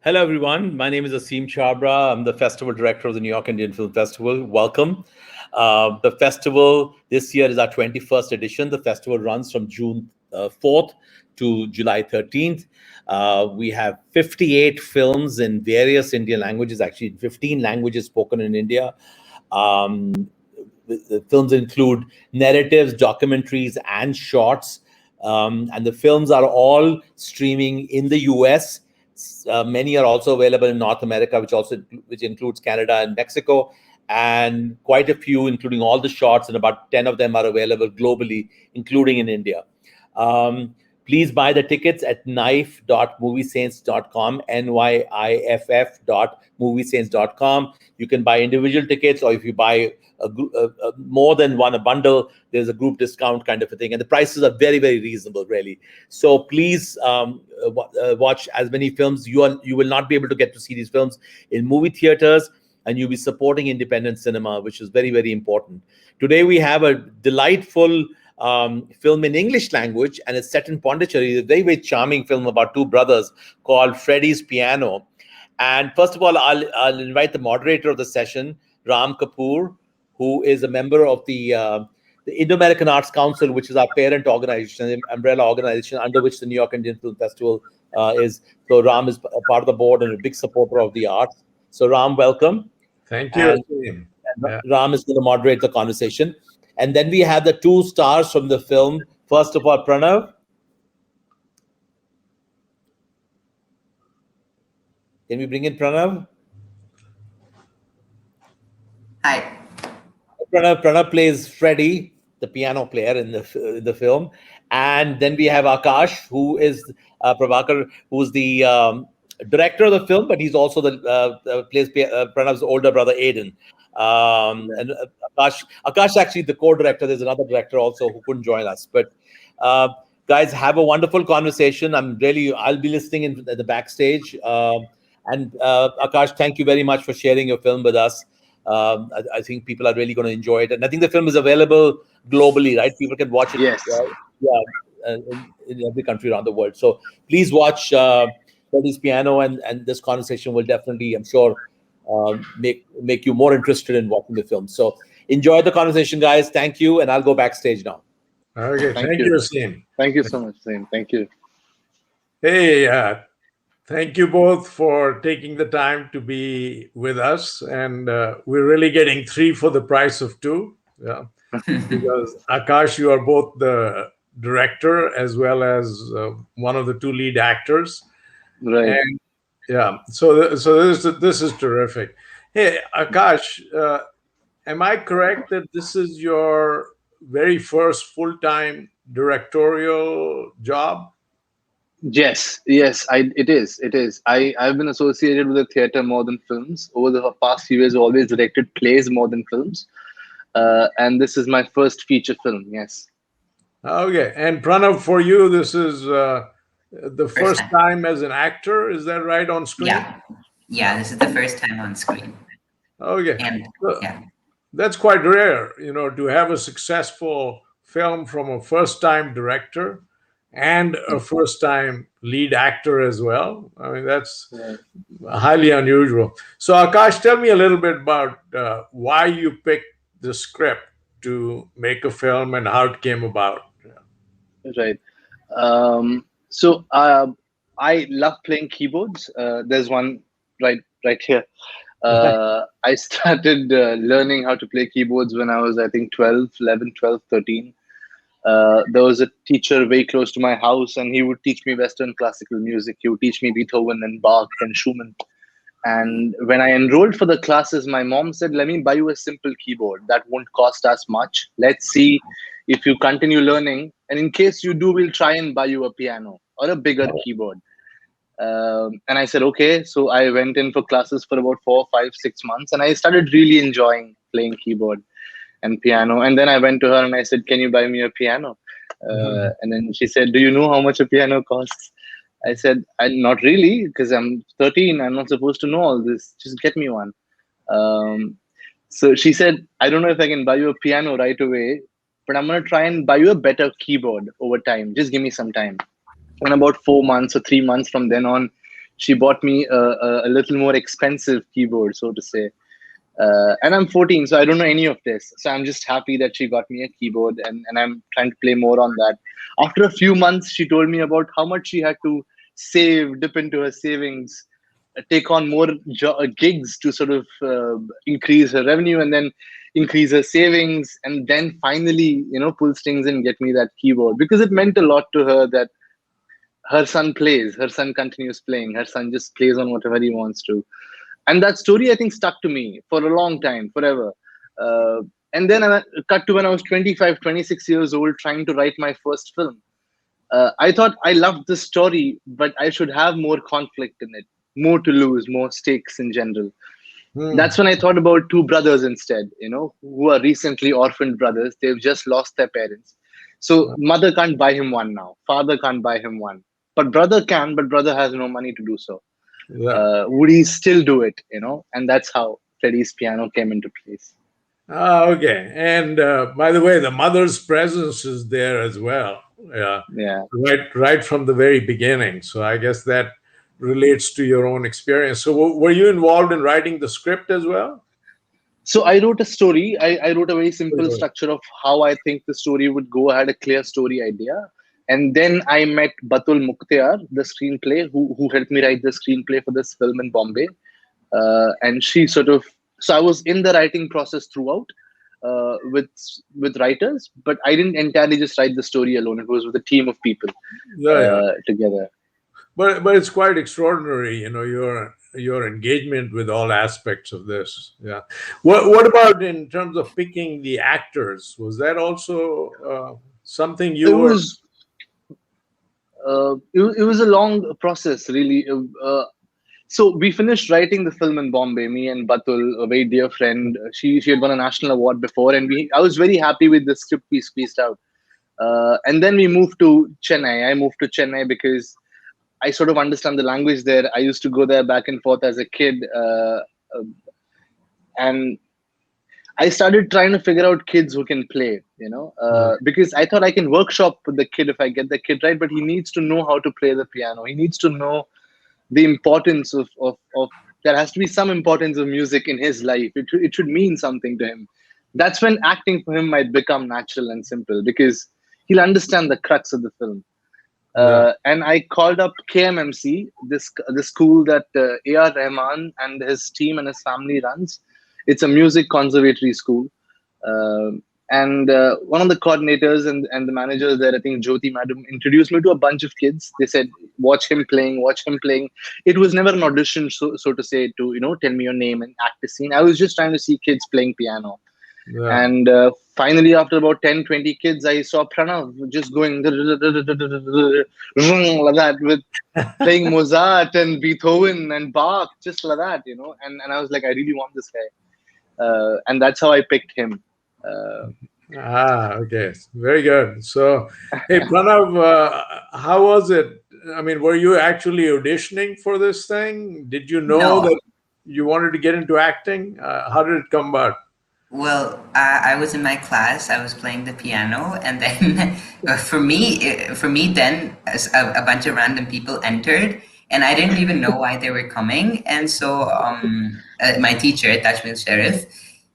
Hello, everyone. My name is Asim Chabra. I'm the festival director of the New York Indian Film Festival. Welcome. The festival this year is our 21st edition. The festival runs from June 4th to July 13th. We have 58 films in various Indian languages, actually 15 languages spoken in India. Um, the films include narratives, documentaries, and shorts. And the films are all streaming in the US. Many are also available in North America, which includes Canada and Mexico, and quite a few, including all the shorts, and about 10 of them are available globally, including in India. Please buy the tickets at NYIFF.moviesaints.com, NYIFF.moviesaints.com. You can buy individual tickets, or if you buy more than one, a bundle, there's a group discount kind of a thing. And the prices are very, very reasonable, really. So please watch as many films. You will not be able to get to see these films in movie theaters, and you'll be supporting independent cinema, which is very, very important. Today, we have a delightful film in English language, and it's set in Pondicherry. It's a very, very charming film about two brothers called Freddie's Piano. And first of all, I'll invite the moderator of the session, Ram Kapoor, who is a member of the Indo-American Arts Council, which is our parent organization, the umbrella organization under which the New York Indian Film Festival is. So Ram is a part of the board and a big supporter of the arts. So Ram, welcome. Thank you. And Ram is going to moderate the conversation. And then we have the two stars from the film. First of all, Pranav. Can we bring in Pranav? Hi. Pranav plays Freddie, the piano player in the film. And then we have Akash, who is Prabhakar, who's the director of the film, but he's also plays Pranav's older brother, Aiden. And Akash actually the co-director. There's another director also who couldn't join us. But guys, have a wonderful conversation. I'll be listening in the backstage. And Akash, thank you very much for sharing your film with us. I think people are really going to enjoy it, and I think the film is available globally, right? People can watch it. Yes. In every country around the world. So please watch Freddie's Piano, and this conversation will definitely, I'm sure, make you more interested in watching the film. So enjoy the conversation, guys. Thank you, and I'll go backstage now. Okay, thank you, Asim. Thank you so much, Asim. Thank you. Hey, thank you both for taking the time to be with us. And we're really getting 3 for the price of 2. Yeah. Because Akash, you are both the director as well as one of the 2 lead actors. Right. And yeah, so this is terrific. Hey, Akash, am I correct that this is your very first full-time directorial job? Yes, it is. I've been associated with the theater more than films. Over the past few years, I've always directed plays more than films. And this is my first feature film, yes. Okay. And Pranav, for you, this is the first time as an actor. Is that right, on screen? Yeah, this is the first time on screen. Okay. And that's quite rare, to have a successful film from a first-time director and a first-time lead actor as well. I mean, that's highly unusual. So, Akash, tell me a little bit about why you picked the script to make a film and how it came about. Right. So I love playing keyboards. There's one right here. I started learning how to play keyboards when I was, I think, 11, 12, 13. There was a teacher very close to my house, and he would teach me Western classical music. He would teach me Beethoven and Bach and Schumann. And when I enrolled for the classes, my mom said, let me buy you a simple keyboard. That won't cost us much. Let's see if you continue learning. And in case you do, we'll try and buy you a piano or a bigger keyboard. And I said, okay. So I went in for classes for about 4, 5, 6 months. And I started really enjoying playing keyboard and piano. And then I went to her and I said, can you buy me a piano? And then she said, do you know how much a piano costs? I said, not really, because I'm 13. I'm not supposed to know all this. Just get me one. So she said, I don't know if I can buy you a piano right away, but I'm going to try and buy you a better keyboard over time. Just give me some time. And about 4 months or 3 months from then on, she bought me a little more expensive keyboard, so to say. And I'm 14, so I don't know any of this. So I'm just happy that she got me a keyboard, and I'm trying to play more on that. After a few months, she told me about how much she had to save, dip into her savings, take on more gigs to sort of increase her revenue, and then increase her savings, and then finally, pull strings and get me that keyboard, because it meant a lot to her that her son plays, her son continues playing, her son just plays on whatever he wants to. And that story, I think, stuck to me for a long time, forever. And then I cut to when I was 25, 26 years old, trying to write my first film. I thought I loved the story, but I should have more conflict in it, more to lose, more stakes in general. That's when I thought about two brothers instead, who are recently orphaned brothers. They've just lost their parents. So mother can't buy him one now. Father can't buy him one. But brother can, but brother has no money to do so. Yeah. Would he still do it? And that's how Freddie's piano came into place. Okay. And by the way, the mother's presence is there as well. Yeah. Right from the very beginning. So I guess that relates to your own experience. So were you involved in writing the script as well? So I wrote a story. I wrote a very simple structure of how I think the story would go. I had a clear story idea. And then I met Batul Mukhtiar, the screenplay, who helped me write the screenplay for this film in Bombay. And she so I was in the writing process throughout with writers, but I didn't entirely just write the story alone. It was with a team of people together. But it's quite extraordinary, your engagement with all aspects of this. Yeah. What about in terms of picking the actors? Was that also something you were? It was a long process, really. So we finished writing the film in Bombay, me and Batul, a very dear friend. She had won a national award before, and I was very happy with the script we squeezed out. And then we moved to Chennai. I moved to Chennai because I sort of understand the language there. I used to go there back and forth as a kid, and I started trying to figure out kids who can play, because I thought I can workshop with the kid if I get the kid right, but he needs to know how to play the piano. He needs to know the importance of there has to be some importance of music in his life. It should mean something to him. That's when acting for him might become natural and simple, because he'll understand the crux of the film. And I called up KMMC, the school that A.R. Rahman and his team and his family runs. It's a music conservatory school. And one of the coordinators and the managers there, I think Jyoti Madam, introduced me to a bunch of kids. They said, watch him playing. It was never an audition, so to say, to, tell me your name and act a scene. I was just trying to see kids playing piano. Yeah. And finally, after about 10, 20 kids, I saw Pranav just going like that, with playing Mozart and Beethoven and Bach, just like that, and I was like, I really want this guy. And that's how I picked him. Okay. Very good. So, hey, Pranav, how was it? I mean, were you actually auditioning for this thing? Did you know that you wanted to get into acting? How did it come about? Well, I was in my class. I was playing the piano, and then for me, then a bunch of random people entered, and I didn't even know why they were coming. And so, my teacher, Tajmil Sharif,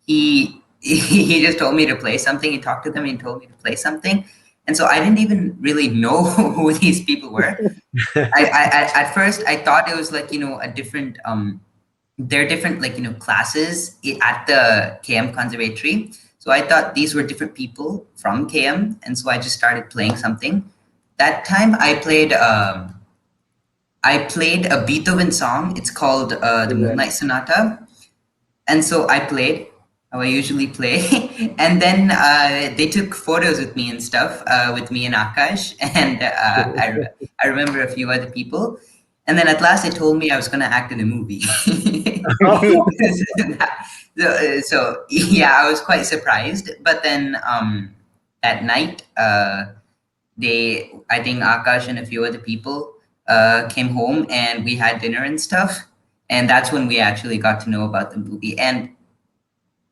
he just told me to play something. He talked to them and told me to play something, and so I didn't even really know who these people were. At first, I thought it was like a different. There are different classes at the KM Conservatory. So I thought these were different people from KM, and so I just started playing something. That time I played a Beethoven song. It's called the Moonlight Sonata, and so I played how I usually play. And then they took photos with me and stuff, with me and Akash, and I remember a few other people. And then at last they told me I was going to act in a movie. So yeah, I was quite surprised. But then that night, I think Akash and a few other people came home, and we had dinner and stuff. And that's when we actually got to know about the movie. And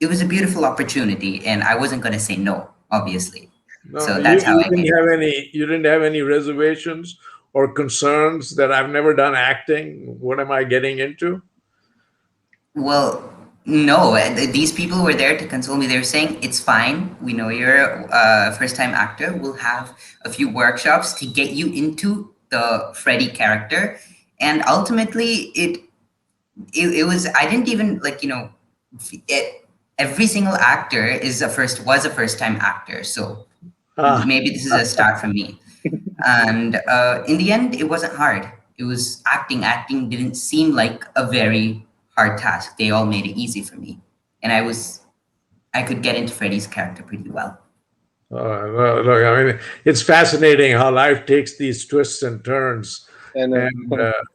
it was a beautiful opportunity, and I wasn't going to say no, obviously. No, so that's how I didn't have any. You didn't have any reservations, or concerns that I've never done acting? What am I getting into? Well, no, these people were there to console me. They were saying, it's fine. We know you're a first time actor. We'll have a few workshops to get you into the Freddie character. And ultimately, it was, I didn't even like, every single actor was a first time actor. So maybe this is a start for me. And in the end, it wasn't hard. It was acting. Acting didn't seem like a very hard task. They all made it easy for me, and I could get into Freddie's character pretty well. Look, I mean, it's fascinating how life takes these twists and turns, And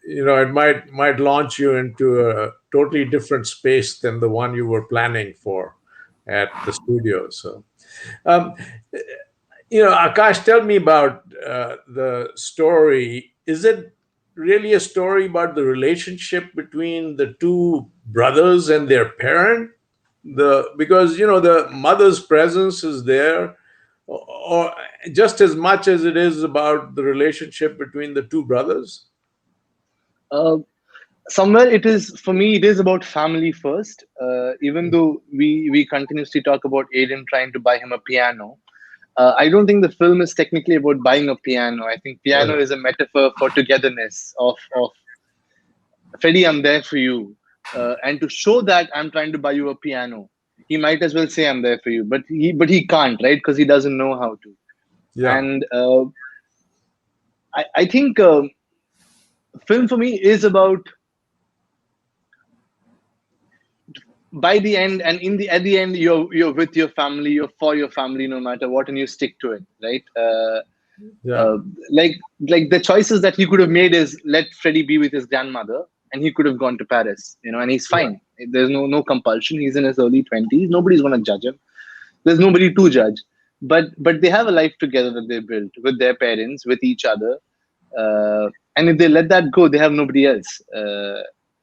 it might launch you into a totally different space than the one you were planning for at the studio. So, um, Akash, tell me about the story. Is it really a story about the relationship between the two brothers and their parent? Because the mother's presence is there, or just as much as it is about the relationship between the two brothers. uh, somewhere it is, for me, it is about family first. Even though we continuously talk about Aiden trying to buy him a piano, I don't think the film is technically about buying a piano. I think piano is a metaphor for togetherness of Freddie, I'm there for you. And to show that I'm trying to buy you a piano, he might as well say I'm there for you, but he can't, right? Because he doesn't know how to. Yeah. And I think film for me is about, by the end, and at the end, you're with your family, you're for your family no matter what, and you stick to it, right? Yeah. Like the choices that he could have made is let Freddie be with his grandmother, and he could have gone to Paris, and he's fine. There's no compulsion. He's in his early 20s. Nobody's gonna judge him. There's nobody to judge. But they have a life together that they built with their parents, with each other, and if they let that go, they have nobody else.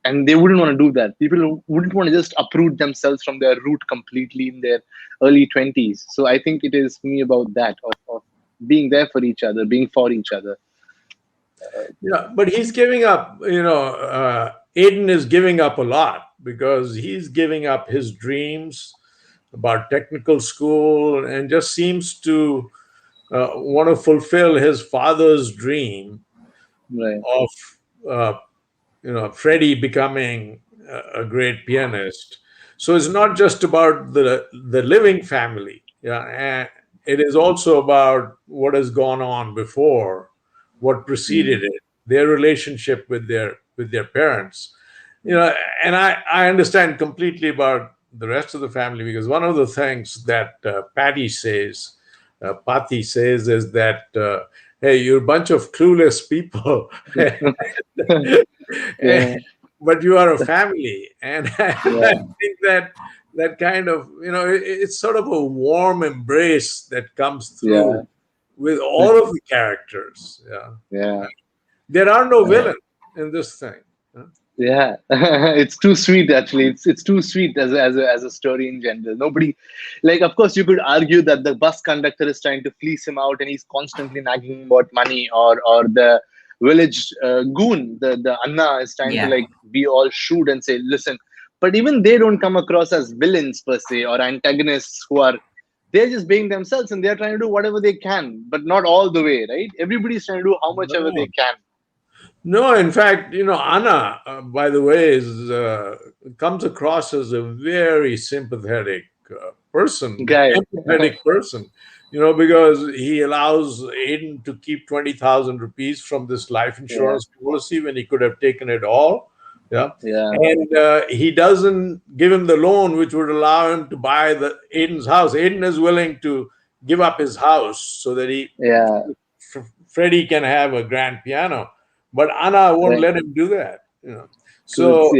And they wouldn't want to do that. People wouldn't want to just uproot themselves from their root completely in their early 20s. So I think it is for me about that, of being there for each other, being for each other. Yeah, but he's giving up, Aiden is giving up a lot because he's giving up his dreams about technical school and just seems to want to fulfill his father's dream Right. of, Freddie becoming a great pianist. So it's not just about the living family. Yeah, and it is also about what has gone on before, what preceded it, their relationship with their parents. And I understand completely about the rest of the family, because one of the things that Pati says is that, hey, you're a bunch of clueless people. Yeah. But you are a family, and I Yeah. think that kind of, it's sort of a warm embrace that comes Yeah. through with all of the characters. Yeah, Yeah. there are no villains in this thing. Yeah, it's too sweet. Actually, it's too sweet as a story in general. Nobody, like, of course, you could argue that the bus conductor is trying to fleece him out, and he's constantly nagging about money, or the village goon, the Anna, is trying to Yeah. like be all shrewd and say, listen. But even they don't come across as villains per se, or antagonists who are. They're just being themselves, and they're trying to do whatever they can, but not all the way, right? Everybody's trying to do how much ever No, they can. no. In fact, Anna, by the way, comes across as a very sympathetic person, Guy. empathetic person. Because he allows Aiden to keep 20,000 rupees from this life Yeah. insurance policy when he could have taken it all. Yeah. Yeah. And he doesn't give him the loan, which would allow him to buy Aiden's house. Aiden is willing to give up his house so that Yeah. Freddie can have a grand piano, but Anna won't Right. let him do that. Yeah. So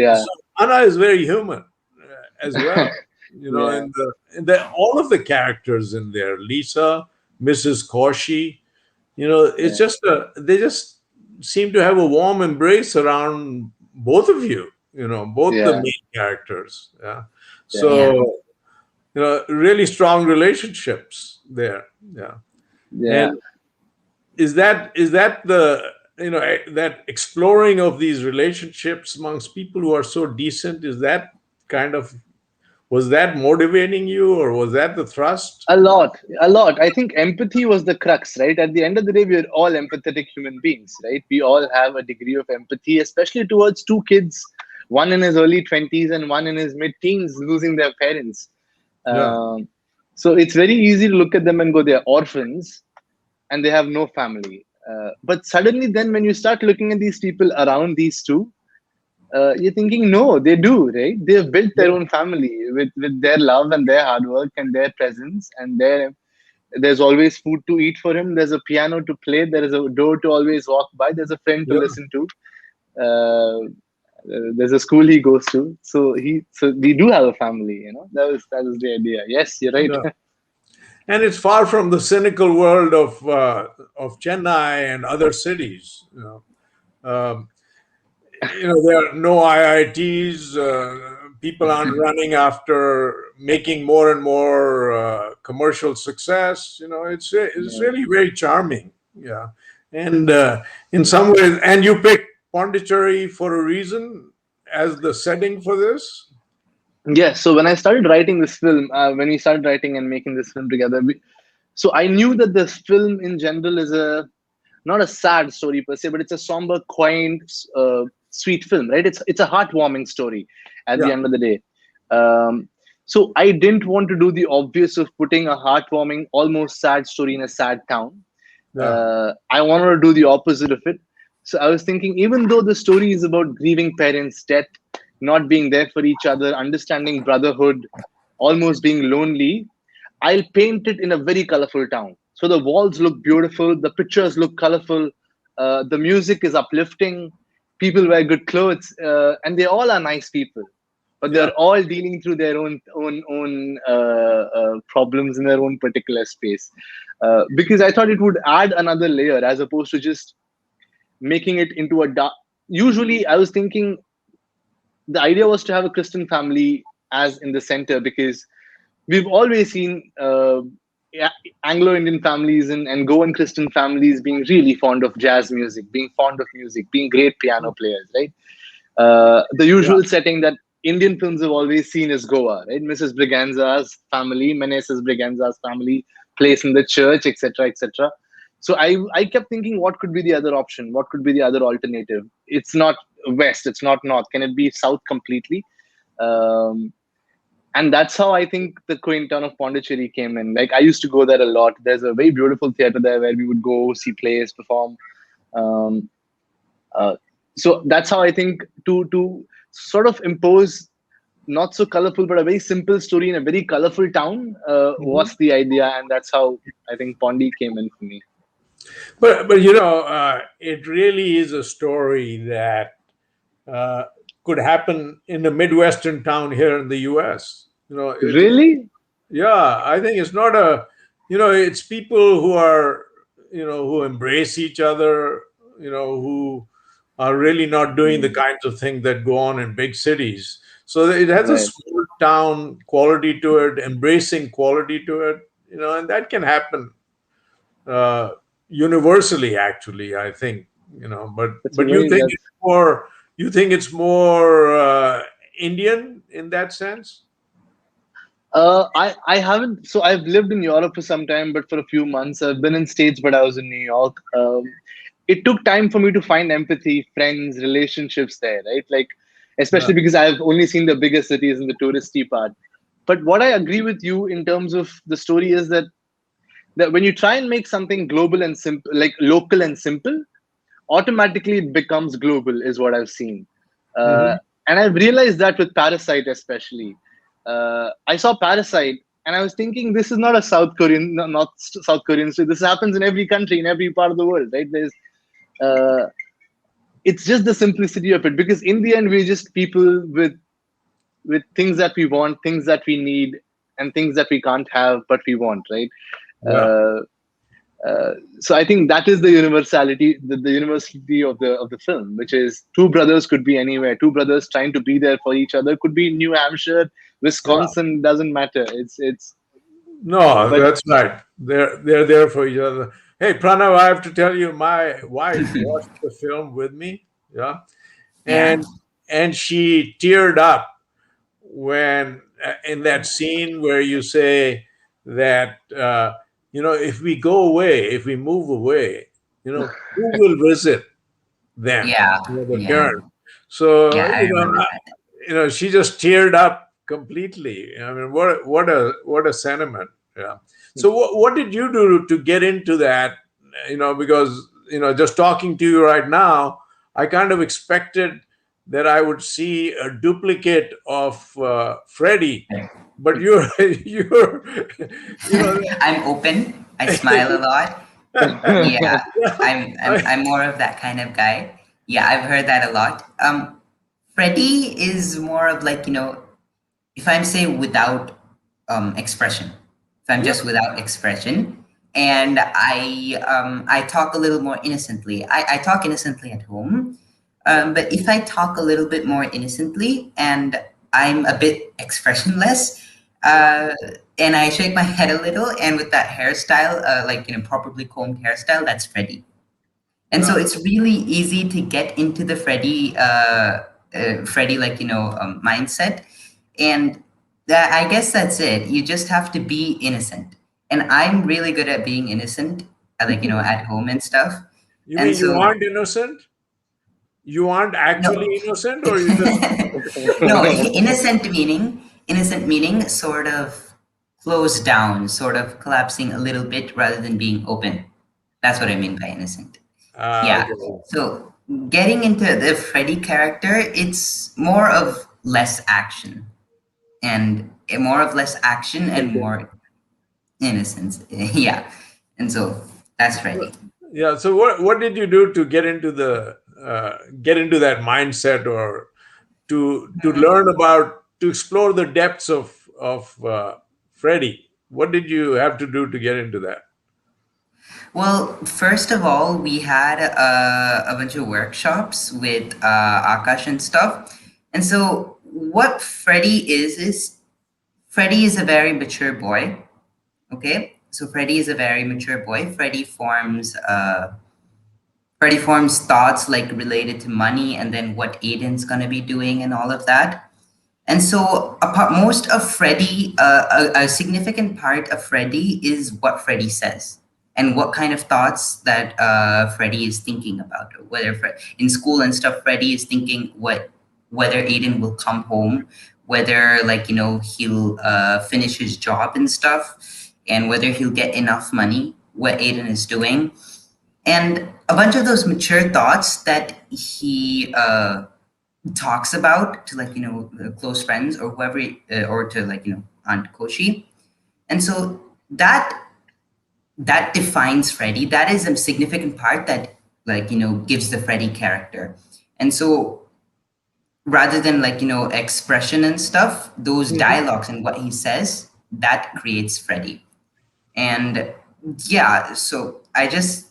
Anna is very human as well. Yeah. All of the characters in there, Lisa, Mrs. Kaushi, it's Yeah. just they just seem to have a warm embrace around both of you. Both the Yeah. main characters. Yeah. Yeah. Yeah. So really strong relationships there. Yeah. Yeah. And is that that exploring of these relationships amongst people who are so decent, is that kind of, was that motivating you, or was that the thrust? A lot. I think empathy was the crux, right? At the end of the day, we are all empathetic human beings, right? We all have a degree of empathy, especially towards two kids, one in his early 20s and one in his mid-teens, losing their parents. Yeah. Um, so it's very easy to look at them and go, they're orphans and they have no family. But suddenly, then when you start looking at these people around these two, you're thinking, no, they do, right? They've built their Yeah. own family with their love and their hard work and their presence, and there's always food to eat for him. There's a piano to play. There is a door to always walk by. There's a friend to Yeah. listen to. There's a school he goes to. So we do have a family. That was the idea. Yes, you're right. Yeah. And it's far from the cynical world of Chennai and other cities. Um, there are no IITs. People aren't running after making more and more commercial success. It's really very charming. Yeah, and in some ways, and you picked Pondicherry for a reason as the setting for this. Yes. So when I started writing this film, when we started writing and making this film together, so I knew that this film in general is not a sad story per se, but it's a somber, quaint, sweet film, right? It's a heartwarming story at the Yeah, end of the day. So I didn't want to do the obvious of putting a heartwarming, almost sad story in a sad town. yeah, I wanted to do the opposite of it. So I was thinking, even though the story is about grieving parents, death, not being there for each other, understanding brotherhood, almost being lonely, I'll paint it in a very colorful town. So the walls look beautiful, the pictures look colorful, the music is uplifting, people wear good clothes, and they all are nice people. But yeah, they're all dealing through their own problems in their own particular space. Because I thought it would add another layer as opposed to just making it into a dark. Usually, I was thinking the idea was to have a Christian family as in the center because we've always seen Anglo-Indian families and Goan Christian families being really fond of jazz music, being fond of music, being great piano players, right? The yeah, usual setting that Indian films have always seen is Goa, right? Mrs. Braganza's family, Meneses Braganza's family, place in the church, etc., etc. So I kept thinking, what could be the other option? What could be the other alternative? It's not west, it's not north. Can it be south completely? Um, and that's how I think the quaint town of Pondicherry came in. Like I used to go there a lot. There's a very beautiful theater there where we would go see plays, perform. Um, uh, so that's how I think to sort of impose not so colorful but a very simple story in a very colorful town Mhm. was the idea, and that's how I think Pondi came in for me. But it really is a story that uh, could happen in a midwestern town here in the U.S. Really? Yeah, I think it's not a, it's people who are, who embrace each other, who are really not doing the Mm, kinds of things that go on in big cities. So it has a right. small town quality to it, embracing quality to it, and that can happen uh, universally, actually, I think, but That's a but you very think that's it's more, Indian in that sense? I haven't. So I've lived in Europe for some time, but for a few months. I've been in States, but I was in New York. It took time for me to find empathy, friends, relationships there, right? Like, Yeah. especially because I've only seen the bigger cities and the touristy part. But what I agree with you in terms of the story is that when you try and make something global and simple, like local and simple, automatically it becomes global, is what I've seen. Uh, Hmm. and I've realized that with Parasite, especially. I saw Parasite and I was thinking, this is not a South Korean, no, not South Korean story. This happens in every country, in every part of the world, right? Uh, it's just the simplicity of it because in the end, we're just people with things that we want, things that we need, and things that we can't have, but we want, right? Yeah. Uh, so I think that is the universality, the universality of the film, which is two brothers could be anywhere. Two brothers trying to be there for each other could be New Hampshire, Yeah. Wisconsin, doesn't matter. It's No, but that's right. They're there for each other. Hey, Pranav, I have to tell you, my wife watched the film with me. Yeah. Yeah. And she teared up when in that scene where you say that if we go away, if we move away, who will visit them? Yeah. The Yeah. parents. So Yeah. I remember that. she just teared up completely. I mean, what a sentiment. Yeah. So what did you do to get into that? Because just talking to you right now, I kind of expected that I would see a duplicate of Freddie, but you're you're I'm open. I smile a lot. Yeah. I'm, I'm I- I'm more of that kind of guy. Yeah, I've heard that a lot. Freddie is more of like, if I'm say without expression, if I'm yeah. just without expression, and I talk a little more innocently. I talk innocently at home, but if I talk a little bit more innocently and I'm a bit expressionless, uh, and I shake my head a little, and with that hairstyle, like properly combed hairstyle, that's Freddie. And so Yeah. it's really easy to get into the Freddie like mindset, and that I guess that's it. You just have to be innocent, and I'm really good at being innocent, like at home and stuff. You And mean you so aren't innocent? You aren't no, actually innocent, or you just no, innocent meaning sort of closed down, sort of collapsing a little bit rather than being open. That's what I mean by innocent. Yeah. okay. So getting into the Freddy character, it's more of less action and more of less action and more innocence. Yeah. And so that's Freddy. Yeah. So what did you do to get into that mindset, or to learn about, to explore the depths of Freddie? What did you have to do to get into that? Well, first of all, we had a bunch of workshops with Akash and stuff. And so what Freddy is Freddy is a very mature boy. Okay. So Freddy is a very mature boy. Freddie forms thoughts like related to money and then what Aiden's gonna be doing and all of that. And so, most of Freddie, a significant part of Freddie is what Freddie says and what kind of thoughts that Freddie is thinking about. Whether in school and stuff, Freddie is thinking whether Aiden will come home, whether he'll finish his job and stuff, and whether he'll get enough money. What Aiden is doing, and a bunch of those mature thoughts that he talks about to close friends or whoever or to Aunt Koshi. And so that defines Freddie. That is a significant part that gives the Freddie character. And so rather than expression and stuff, those dialogues and what he says, that creates Freddie. And yeah, so I just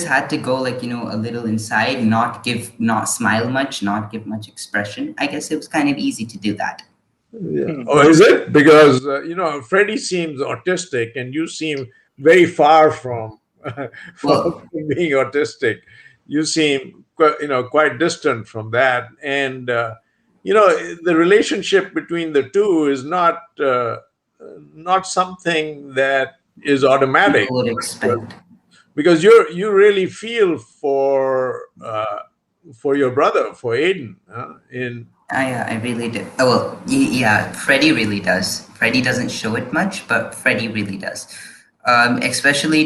had to go a little inside, not smile much, not give much expression. I guess it was kind of easy to do that. Yeah. Oh, is it? Because Freddie seems autistic, and you seem very far from from Well, being autistic. You seem quite distant from that, and the relationship between the two is not something that is automatic, people would expect. because you really feel for your brother, for Aiden, in I really do. Oh, well, yeah, Freddie really does. Freddie doesn't show it much, but Freddie really does. Especially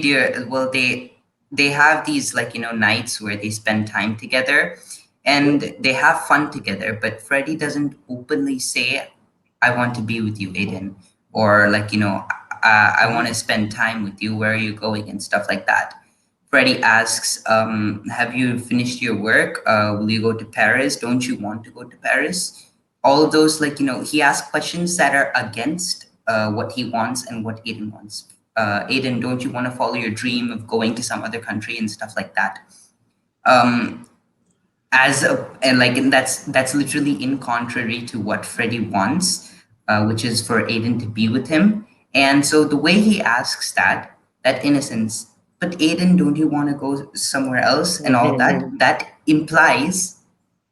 they have these nights where they spend time together, and they have fun together. But Freddie doesn't openly say, "I want to be with you, Aiden," or I want to spend time with you. Where are you going and stuff like that. Freddie asks, have you finished your work? Will you go to Paris? Don't you want to go to Paris? All of those, he asks questions that are against what he wants and what Aiden wants. Aiden, don't you want to follow your dream of going to some other country and stuff like that? Um, and that's literally in contrary to what Freddie wants, which is for Aiden to be with him. And so the way he asks that innocence but Aiden, don't you want to go somewhere else? And all that, that implies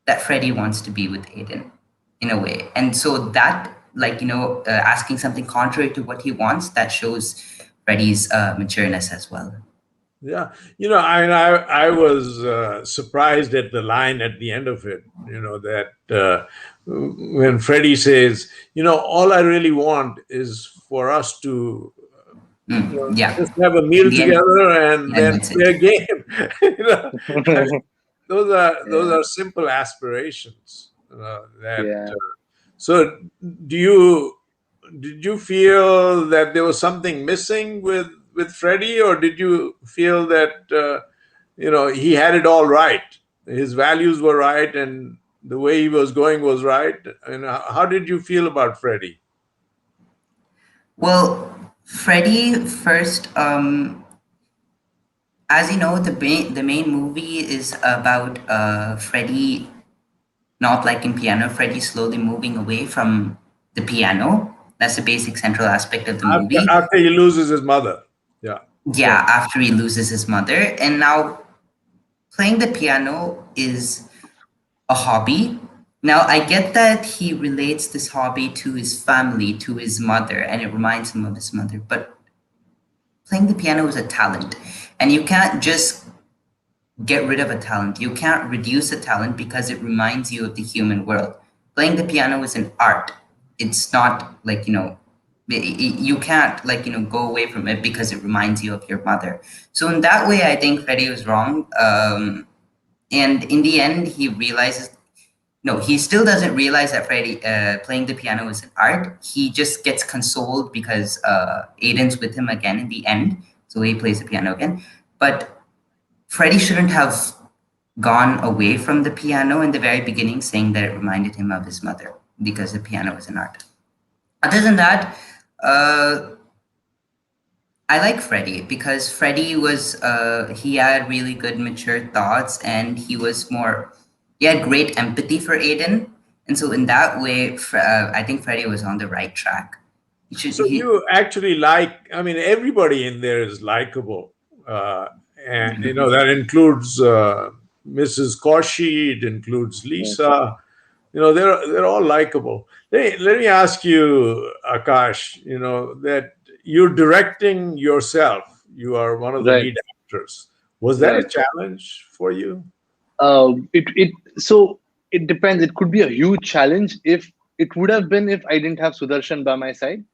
that Freddie wants to be with Aiden in a way. And so that, like, asking something contrary to what he wants, that shows Freddie's matureness as well. Yeah, I was surprised at the line at the end of it. That when Freddie says, all I really want is for us to Yeah. just have a meal In the end, together and he then admits play it. a game. Those are simple aspirations. That Yeah. So, do you did you feel that there was something missing with Freddie, or did you feel that he had it all right? His values were right, and the way he was going was right. And how did you feel about Freddie? Well, Freddie first, as you know, the main movie is about Freddie not liking piano. Freddie slowly moving away from the piano. That's the basic central aspect of the After movie. after he loses his mother, yeah. Yeah, after he loses his mother, and now playing the piano is a hobby. Now, I get that he relates this hobby to his family, to his mother, and it reminds him of his mother, but playing the piano is a talent, and you can't just get rid of a talent. You can't reduce a talent because it reminds you of the human world. Playing the piano is an art. It's not like, you can't go away from it because it reminds you of your mother. So in that way, I think Freddie was wrong. And in the end, he realizes, no, he still doesn't realize that Freddie playing the piano is an art. He just gets consoled because Aiden's with him again in the end. So he plays the piano again. But Freddie shouldn't have gone away from the piano in the very beginning, saying that it reminded him of his mother because the piano is an art. Other than that, I like Freddie because Freddie he had really good mature thoughts, and he had great empathy for Aiden. And so in that way, I think Freddie was on the right track. So you actually everybody in there is likable, and that includes Mrs. Kaushi. It includes Lisa. They're all likable. Let me ask you, Akash. That you're directing yourself. You are one of the Right. lead actors. Was that a Right. challenge for you? So it depends. It could be a huge challenge if it would have been if I didn't have Sudarshan by my side.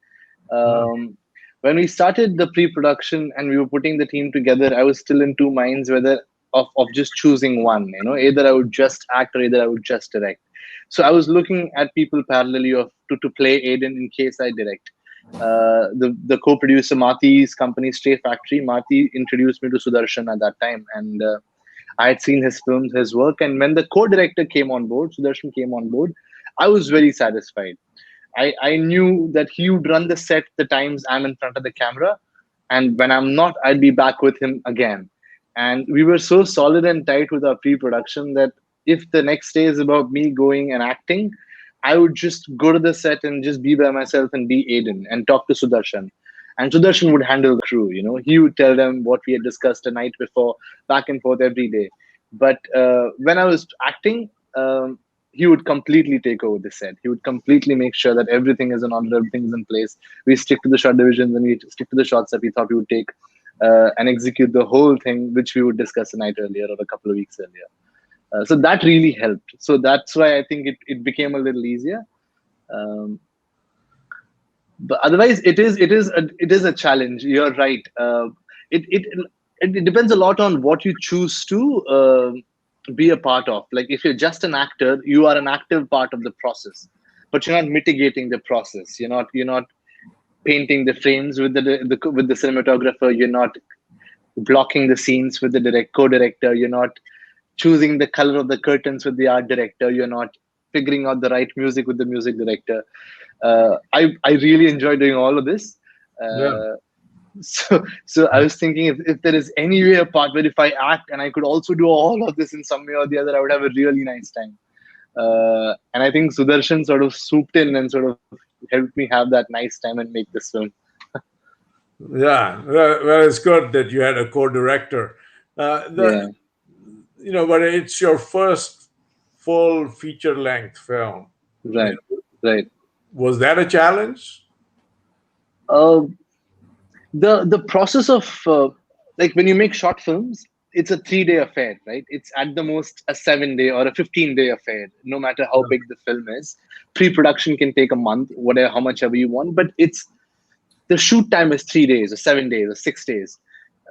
Uh, Um, when we started the pre-production and we were putting the team together, I was still in two minds whether of just choosing one. Either I would just act or either I would just direct. So I was looking at people parallelly to play Aiden in case I direct. The co-producer Mati's company Stray Factory, Mati introduced me to Sudarshan at that time, and I had seen his films, his work, and when the co-director came on board, Sudarshan came on board, I was very satisfied. I knew that he would run the set the times I'm in front of the camera, and when I'm not, I'd be back with him again. And we were so solid and tight with our pre-production that if the next day is about me going and acting, I would just go to the set and just be by myself and be Aiden and talk to Sudarshan. And Sudarshan would handle the crew. He would tell them what we had discussed the night before, back and forth every day. But when I was acting, he would completely take over the set. He would completely make sure that everything is in order, everything is in place. We stick to the shot divisions and we stick to the shots that we thought we would take and execute the whole thing, which we would discuss a night earlier or a couple of weeks earlier. So that really helped. So that's why I think it became a little easier. But otherwise, it is a challenge. You're right. It, it it depends a lot on what you choose to be a part of. Like if you're just an actor, you are an active part of the process, but you're not mitigating the process. You're not painting the frames with the cinematographer. You're not blocking the scenes with the co-director. You're not choosing the color of the curtains with the art director. You're not figuring out the right music with the music director. I really enjoy doing all of this. yeah. So I was thinking if there is any way apart where if I act and I could also do all of this in some way or the other, I would have a really nice time. And I think Sudarshan sort of swooped in and sort of helped me have that nice time and make this film. Yeah, well, it's good that you had a co-director. Yeah, But it's your first full feature-length film. You right, know, right. was that a challenge? Uh, the process of like when you make short films, it's a 3-day affair, right? It's at the most a 7-day or a 15-day affair, no matter how big the film is. Pre-production can take a month, whatever, how much ever you want, but it's the shoot time is 3 days or 7 days or 6 days.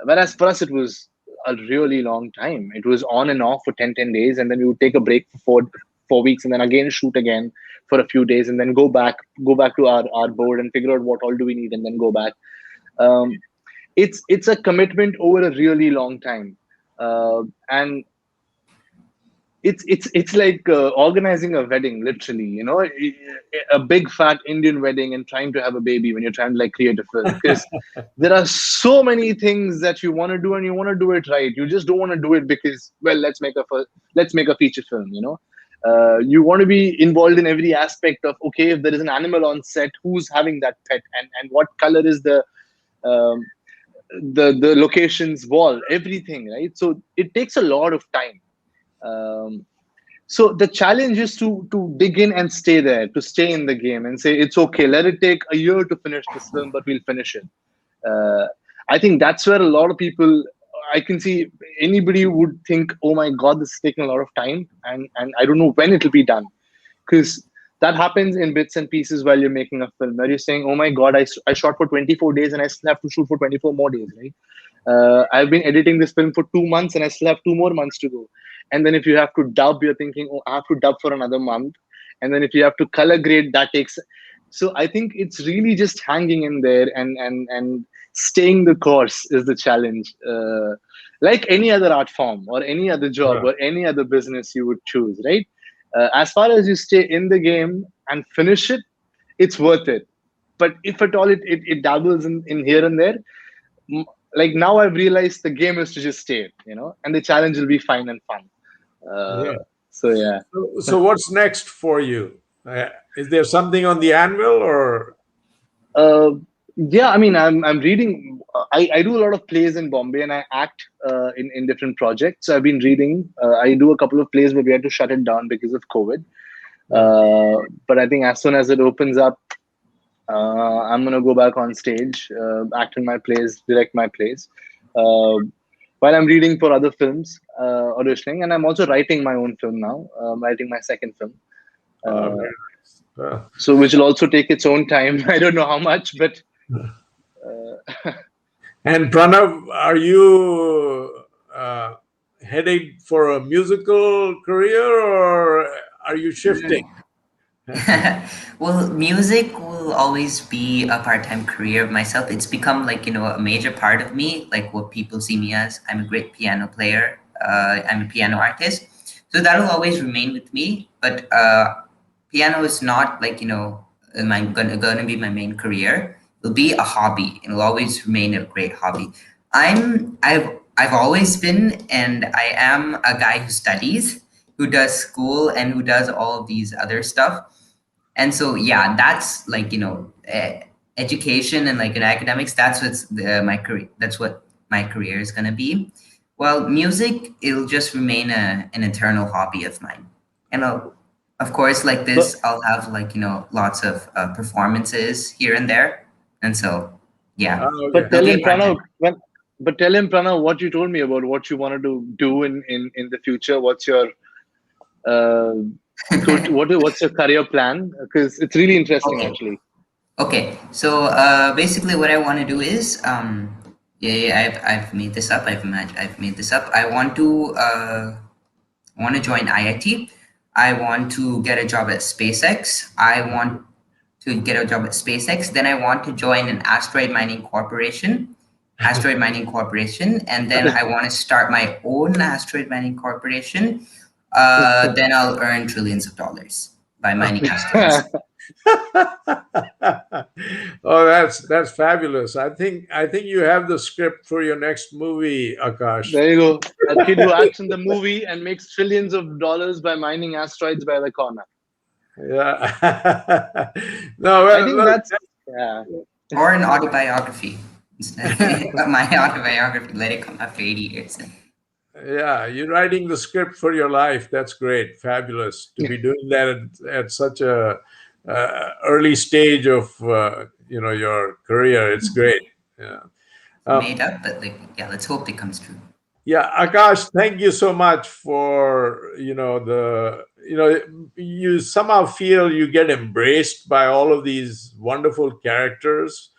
Whereas for us, it was a really long time. It was on and off for 10 days, and then we would take a break for 4 weeks, and then again shoot again for a few days, and then go back to our board and figure out what all do we need, and then go back. Um, it's a commitment over a really long time, and it's like organizing a wedding, literally. A big fat Indian wedding and trying to have a baby when you're trying to like create a film, because there are so many things that you want to do and you want to do it right. You just don't want to do it because, well, let's make a feature film. You want to be involved in every aspect of, okay, if there is an animal on set, who's having that pet, and what color is um, the location's wall, everything, right? So it takes a lot of time. um, so the challenge is to dig in and stay there, to stay in the game and say it's okay, let it take a year to finish this film, but we'll finish it. uh, I think that's where a lot of people, I can see anybody would think, oh my god, this is taking a lot of time, and I don't know when it'll be done. Because that happens in bits and pieces while you're making a film, where you're saying, oh my god, I shot for 24 days and I still have to shoot for 24 more days, right? I've been editing this film for 2 months and I still have 2 more months to go. And then if you have to dub, you're thinking, oh, I have to dub for another month. And then if you have to color grade, that takes. So I think it's really just hanging in there and staying the course is the challenge. Like any other art form or any other job Right. or any other business you would choose, right? As far as you stay in the game and finish it, it's worth it. But if at all it dabbles in here and there, m- like now I've realized the game is to just stay, and the challenge will be fine and fun. Yeah. So yeah. So what's next for you? Is there something on the anvil, or Uh, yeah, I mean, I'm reading. I do a lot of plays in Bombay, and I act in different projects. So I've been reading. I do a couple of plays, but we had to shut it down because of COVID. But I think as soon as it opens up, I'm gonna go back on stage, act in my plays, direct my plays, uh, while I'm reading for other films, auditioning, and I'm also writing my own film now. Writing my second film. Uh, very nice. Well, so which will also take its own time. I don't know how much, but and Pranav, are you heading for a musical career, or are you shifting? Well, music will always be a part-time career of myself. It's become like, a major part of me, like what people see me as. I'm a great piano player. I'm a piano artist. So that'll always remain with me. But piano is not like, gonna be my main career. It'll be a hobby. It'll always remain a great hobby. I've always been, and I am a guy who studies, who does school, and who does all of these other stuff. And so yeah, that's like, education and like in academics, my career, that's what my career is going to be. Well, music, it'll just remain an eternal hobby of mine. And of course, like but this, I'll have like, lots of performances here and there. And so yeah, Okay. but it'll tell be him a part-time. Pranav but tell him Pranav what you told me about what you wanted to do in the future. What's your uh, what's your career plan? Because it's really interesting Okay. actually. Okay, so basically, what I want to do is, I've made this up. I've made this up. I want to join IIT. I want to get a job at SpaceX. I want to get a job at SpaceX. Then I want to join an and then I want to start my own asteroid mining corporation. Then I'll earn trillions of dollars by mining asteroids. Oh, that's fabulous. I think you have the script for your next movie, Akash. There you go. A kid who acts in the movie and makes trillions of dollars by mining asteroids by the corner. Yeah. No, I well, think look, that's yeah. Or an autobiography. My autobiography, let it come after 80 years. Yeah, you're writing the script for your life. That's great, fabulous to be doing that at such a early stage of your career. It's great. Yeah. Made up, but let's hope it comes true. Yeah, Akash, thank you so much for you somehow feel you get embraced by all of these wonderful characters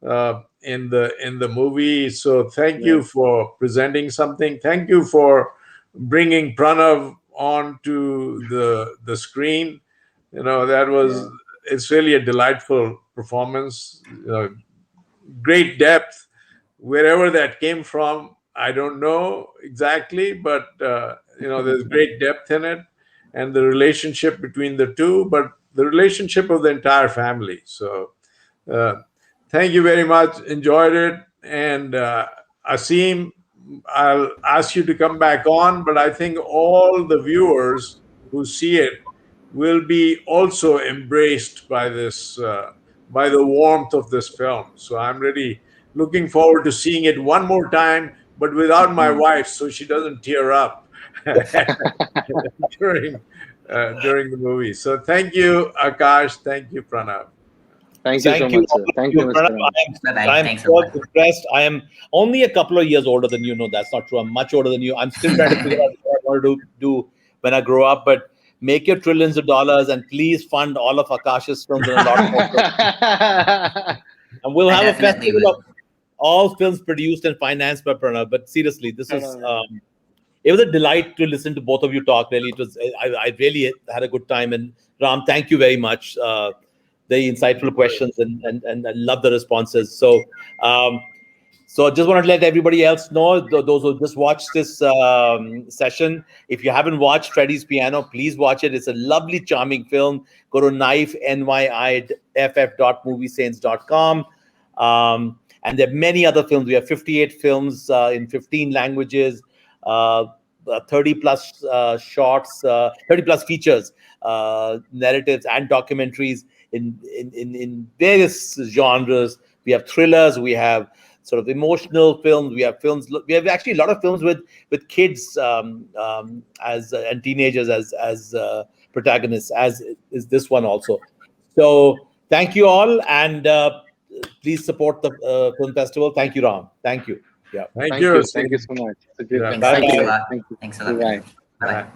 in the movie. So thank you for presenting something. Thank you for bringing Pranav onto the screen. That was it's really a delightful performance. Great depth wherever that came from. I don't know exactly, but there's great depth in it, and the relationship between the two, but the relationship of the entire family. So uh, thank you very much. Enjoyed it. And Asim, I'll ask you to come back on, but I think all the viewers who see it will be also embraced by this, by the warmth of this film. So I'm really looking forward to seeing it one more time, but without my wife, so she doesn't tear up during during the movie. So thank you, Akash. Thank you, Pranav. Thank you so Thank you, much, all sir. of Thank you, you, Mr. Pranav. Ram. Bye-bye. I am Thanks a so lot. impressed. I am only a couple of years older than you. No, that's not true. I'm much older than you. I'm still trying to figure out what I want to do when I grow up. But make your trillions of dollars and please fund all of Akash's films and a lot more films. And we'll I have a definitely festival will. of all films produced and financed by Pranav. But seriously, this is it was a delight to listen to both of you talk. Really, it was. I really had a good time. And Ram, thank you very much. Very insightful questions, and I love the responses. So, so I just wanted to let everybody else know, those who just watched this session, if you haven't watched Freddie's Piano, please watch it. It's a lovely, charming film. Go to NYIFF, NYIFF.moviesaints.com. And there are many other films. We have 58 films in 15 languages, 30 plus shorts, 30 plus features, narratives and documentaries in various genres. We have thrillers, we have sort of emotional films, we have films, we have actually a lot of films with kids as and teenagers as protagonists, as is this one also. So thank you all, and please support the film festival. Thank you, Ram. Thank you. Yeah. Thank Thank you. you. Thank you so much. It's a great Yeah, time. Thanks, Thank thanks you, a guys. lot. Thank you. Thanks a lot. Bye. Bye. Bye.